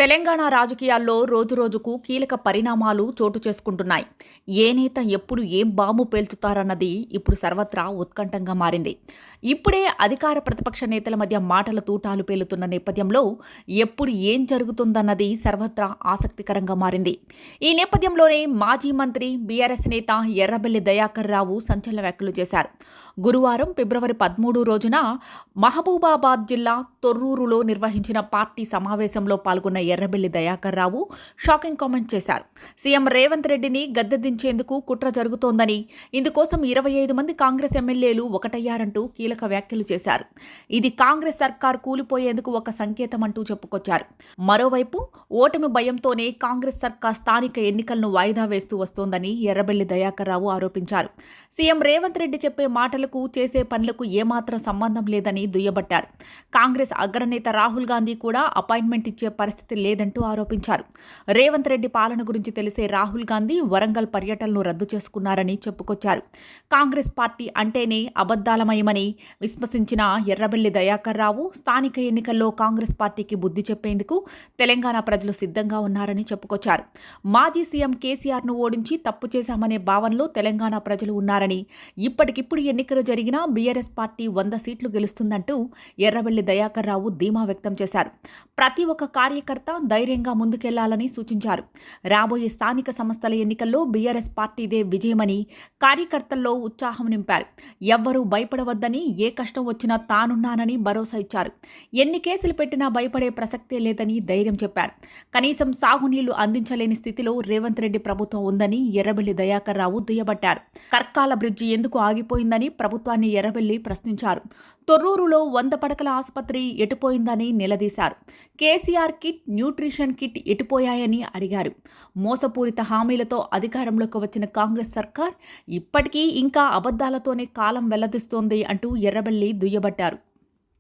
తెలంగాణ రాజకీయాల్లో రోజురోజుకు కీలక పరిణామాలు చోటు చేసుకుంటున్నాయి. ఏ నేత ఎప్పుడు ఏం బాంబు పేల్చుతారన్నది ఇప్పుడు సర్వత్రా ఉత్కంఠంగా మారింది. ఇప్పుడే అధికార ప్రతిపక్ష నేతల మధ్య మాటల తూటాలు పేలుతున్న నేపథ్యంలో ఎప్పుడు ఏం జరుగుతుందన్నది సర్వత్రా ఆసక్తికరంగా మారింది. ఈ నేపథ్యంలోనే మాజీ మంత్రి బీఆర్ఎస్ నేత ఎర్రబెల్లి దయాకర్ రావు సంచలన వ్యాఖ్యలు చేశారు. గురువారం ఫిబ్రవరి 13 రోజున మహబూబాబాద్ జిల్లా తొర్రూరులో నిర్వహించిన పార్టీ సమావేశంలో పాల్గొన్న ఎర్రబెల్లి దయాకర్ రావు షాకింగ్ కామెంట్ చేశారు. సీఎం రేవంత్ రెడ్డిని గద్దె దించేందుకు కుట్ర జరుగుతోందని, ఇందుకోసం 25 మంది కాంగ్రెస్ ఎమ్మెల్యేలు ఒకటయ్యారంటూ కీలక వ్యాఖ్యలు చేశారు. ఇది కాంగ్రెస్ సర్కార్ కూలిపోయేందుకు ఒక సంకేతం అంటూ చెప్పుకొచ్చారు. మరోవైపు ఓటమి భయంతోనే కాంగ్రెస్ సర్కార్ స్థానిక ఎన్నికలను వాయిదా వేస్తూ వస్తోందని ఎర్రబెల్లి దయాకర్ రావు ఆరోపించారు. సీఎం రేవంత్ రెడ్డి చెప్పే మాటలకు చేసే పనులకు ఏమాత్రం సంబంధం లేదని దుయ్యబట్టారు. కాంగ్రెస్ అగ్రనేత రాహుల్ గాంధీ కూడా అపాయింట్మెంట్ ఇచ్చే పరిస్థితి లేదంటూ ఆరోపించారు. రేవంత్ రెడ్డి పాలన గురించి తెలిసే రాహుల్ గాంధీ వరంగల్ పర్యటనను రద్దు చేసుకున్నారని చెప్పుకొచ్చారు. కాంగ్రెస్ పార్టీ అంటేనే అబద్ధాలమయమని విశ్వసించిన ఎర్రబెల్లి దయాకర్ రావు స్థానిక ఎన్నికల్లో కాంగ్రెస్ పార్టీకి బుద్ధి చెప్పేందుకు తెలంగాణ ప్రజలు సిద్ధంగా ఉన్నారని చెప్పుకొచ్చారు. మాజీ సీఎం కేసీఆర్ను ఓడించి తప్పు చేశామనే భావనలో తెలంగాణ ప్రజలు ఉన్నారని, ఇప్పటికిప్పుడు ఎన్నికలు జరిగినా బీఆర్ఎస్ పార్టీ 100 సీట్లు గెలుస్తుందంటూ ఎర్రబెల్లి దయాకర్ రావు ధీమా వ్యక్తం చేశారు. ప్రతి ఒక్క కార్యకర్త ధైర్యంగా ముందుకెళ్లాలని సూచించారు. రాబోయే స్థానిక సంస్థల ఎన్నికల్లో బీఆర్ఎస్ పార్టీదే విజయమని కార్యకర్తల్లో ఉత్సాహం నింపారు. ఎవ్వరూ భయపడవద్దని, ఏ కష్టం వచ్చినా తానున్నానని భరోసా ఇచ్చారు. ఎన్ని కేసులు పెట్టినా భయపడే ప్రసక్తే లేదని ధైర్యం చెప్పారు. కనీసం సాగునీళ్లు అందించలేని స్థితిలో రేవంత్ రెడ్డి ప్రభుత్వం ఉందని ఎర్రబెల్లి దయాకర్ రావు దుయ్యబట్టారు. కర్కాల బ్రిడ్జి ఎందుకు ఆగిపోయిందని ప్రభుత్వాన్ని ఎర్రబెల్లి ప్రశ్నించారు. తొర్రూరులో 100 పడకల ఆసుపత్రి ఎటుపోయిందని నిలదీశారు. కేసీఆర్ కిట్, న్యూట్రిషన్ కిట్ ఎటుపోయాయని అడిగారు. మోసపూరిత హామీలతో అధికారంలోకి వచ్చిన కాంగ్రెస్ సర్కార్ ఇప్పటికీ ఇంకా అబద్ధాలతోనే కాలం వెల్లదిస్తోంది అంటూ ఎర్రబెల్లి దుయ్యబట్టారు.